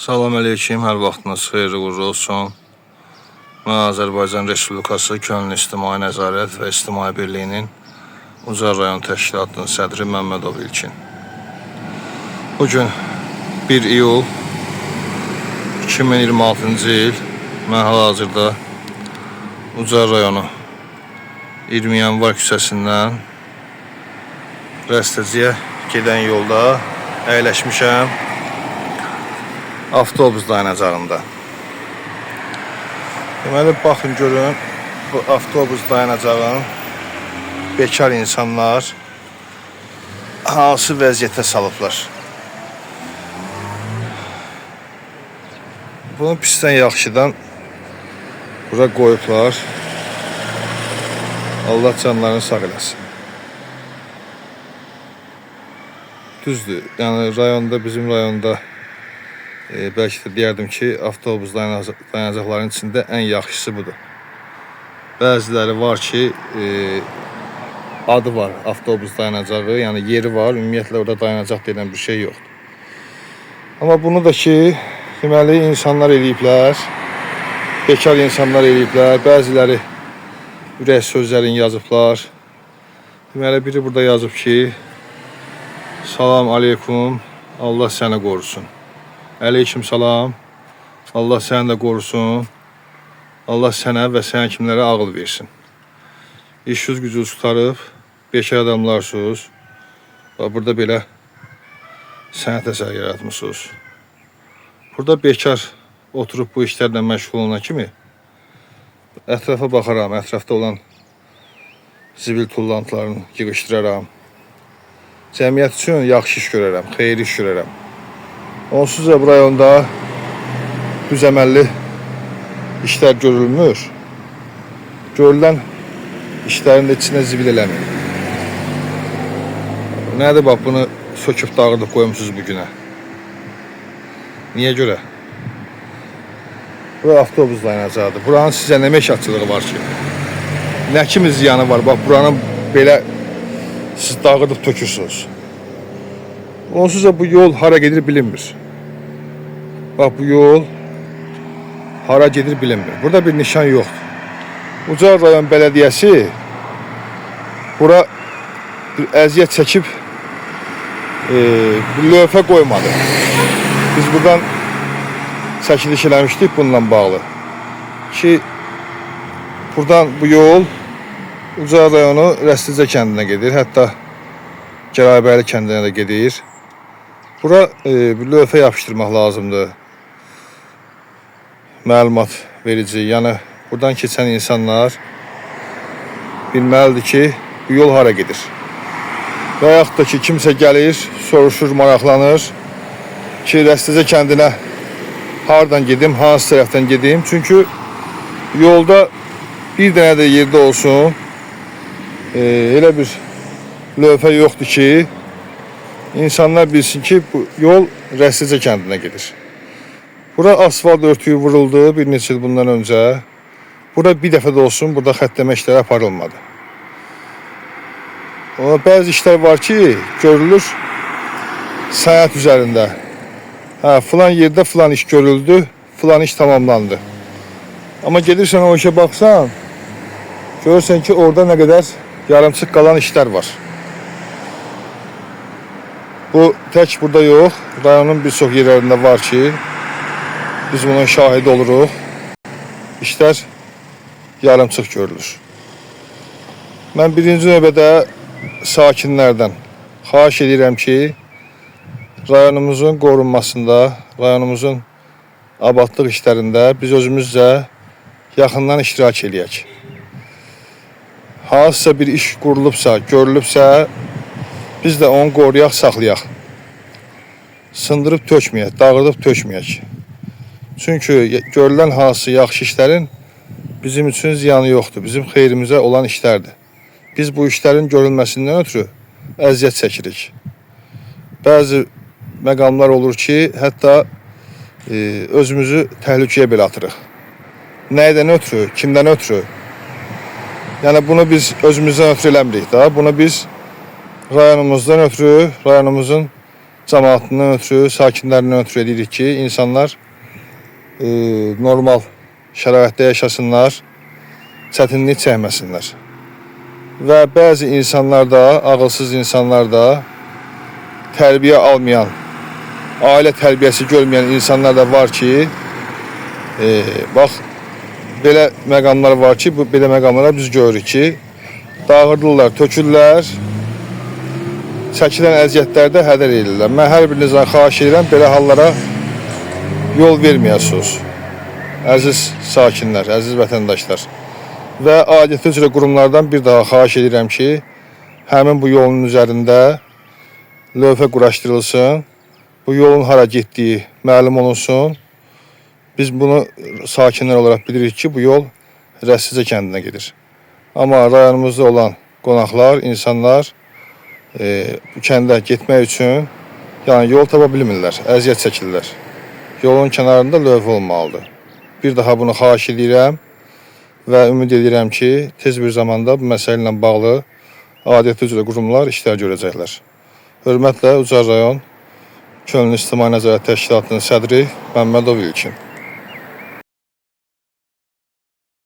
Salam əleykum, hər vaxtınız xeyirli uğurlu olsun. Mən Azərbaycan Respublikası Könüllü İctimai Nəzarət və İctimai Birliyinin Ucar rayon təşkilatının sədri Məmmədov İlkin. Bugün 1 iyul 2026-cı il mən hal-hazırda Ucar rayonu 20 yanvar küçəsindən Rəstəciyə gedən yolda əyləşmişəm. Avtobus dayanacağında. Deməli, baxın görün, bu avtobus dayanacağın bekar insanlar hansı vəziyyətə salıblar. Bunu pisdən yaxşıdan bura qoyublar. Allah canlarını sağ eləsin. Düzdür, yəni rayonda, bizim rayonda belki de deyərdim ki, avtobus dayanacaqların içində ən yaxşısı budur. Bəziləri var ki, adı var avtobus dayanacağı, yəni yeri var, ümumiyyətlə orada dayanacaq deyilən bir şey yoxdur. Amma bunu da ki, deməli insanlar eləyiblər, bekar insanlar eləyiblər, bəziləri ürək sözlərini yazıblar. Deməli biri burada yazıb ki, salam aleykum, Allah səni qorusun. Aleyküm salam. Allah səni də qorusun. Allah sənə və sənə kimlərə ağıl versin. İşsiz gücünüz tutarıb, bekar adamlarsınız. Burada belə sənət əsər yaratmışsınız. Burada bekar oturub bu işlərlə məşğul olan kimi ətrafa baxaram, ətrafda olan zibil tullantılarını yığışdıraram. Cəmiyyət üçün yaxşı iş görərəm, xeyirli iş görərəm. Onsuz da bu rayonda düzəməlli işlər görülmür. Görülən işlərin də içinə zibil eləmir. Nədir bax, bunu söküb dağıdıb qoymuşsunuz bugünə? Niyə görə? Bura avtobus dayanacaqdır. Buranın sizə nə məşəqçılığı var ki? Nə kimi ziyanı var? Bax, buranın belə siz dağıdıb tökürsünüz. Onsuz da bu yol hara gedir bilinmir. Bak bu yol hara gedir bilinmir. Burada bir nişan yoxdur. Ucar rayon bələdiyyəsi bura bir əziyyət çəkib bir lövhə qoymadı. Biz buradan çəkiliş eləmişdik bununla bağlı. Ki buradan bu yol Ucar rayonu Rəstəcə kəndinə gedir. Hətta Gərayibəyli kəndinə də gedir. Bura bir lövhə yapışdırmaq lazımdır. Məlumat verici. Yəni buradan keçən insanlar bilməlidir ki, bu yol hara gedir. Və yaxud da ki, kimsə gəlir, soruşur, maraqlanır ki, Rəstəcə kəndinə hardan gedim, hansı tərəfdən gedim. Çünki yolda bir dənə də yerdə olsun, elə bir lövhə yoxdur ki, insanlar bilsin ki, bu yol Rəstəcə kəndinə gedir. Bura asfalt örtüyü vuruldu bir neçə il bundan öncə. Bura bir dəfə də olsun, burada xəttləmə işləri aparılmadı. Ama bəzi işlər var ki, görülür sənət üzərində. Filan yerdə filan iş görüldü, filan iş tamamlandı. Amma gedirsən o işə baxsan, görürsən ki, orada nə qədər yarımçıq qalan işlər var. Bu tək burada yox, rayonun bir çox yerlərində var ki, biz bunun şahidi oluruq. İşlər yarımçıq görülür. Mən birinci növbədə sakinlərdən xahiş edirəm ki, rayonumuzun qorunmasında, rayonumuzun abadlıq işlərində biz özümüzcə yaxından iştirak eləyək. Hansısa bir iş qurulubsa, görülübsə, biz də onu qoruyaq, saxlayaq. Sındırıb tökməyək, dağıdıb tökməyək. Çünki görülən hansı yaxşı işlərin bizim üçün ziyanı yoxdur. Bizim xeyrimizə olan işlərdir. Biz bu işlərin görülməsindən ötürü əziyyət çəkirik. Bəzi məqamlar olur ki, hətta özümüzü təhlükəyə belə atırıq. Nəydən ötürü, kimdən ötürü? Yəni bunu biz özümüzdən ötürü eləmirik da. Bunu biz rayonumuzdan ötürü, rayonumuzun cəmaatından ötürü, sakinlərindən ötürü edirik ki, insanlar normal şəraitdə yaşasınlar, çətinlik çəkməsinlər. Və bəzi insanlar da, ağılsız insanlar da, tərbiyə almayan, ailə tərbiyəsi görməyən insanlar da var ki, bax, belə məqamlar var ki, belə məqamlara biz görürük ki, dağıdırlar, tökürlər, çəkilən əziyyətlərdə hədər edirlər. Mən hər birinizdən xahiş edirəm, belə hallara yol verməyəsiniz. Əziz sakinlər, əziz vətəndaşlar. Və aidiyyatı üzrə qurumlardan bir daha xahiş edirəm ki, həmin bu yolun üzərində lövhə quraşdırılsın, bu yolun hara getdiyi məlum olunsun. Biz bunu sakinlər olaraq bilirik ki, bu yol Rəssizə kəndinə gedir. Amma rayonumuzda olan qonaqlar, insanlar bu kəndə getmək üçün yol tapa bilmirlər, əziyyət çəkirlər. Yolun kənarında lövhə olmalıdır. Bir daha bunu xahiş edirəm və ümid edirəm ki, tez bir zamanda bu məsələ ilə bağlı aidiyyatı üzrə qurumlar işlər görəcəklər. Hörmətlə Ucar rayon Könüllü İctimai Nəzarət Təşkilatının sədri Məmmədov İlkin.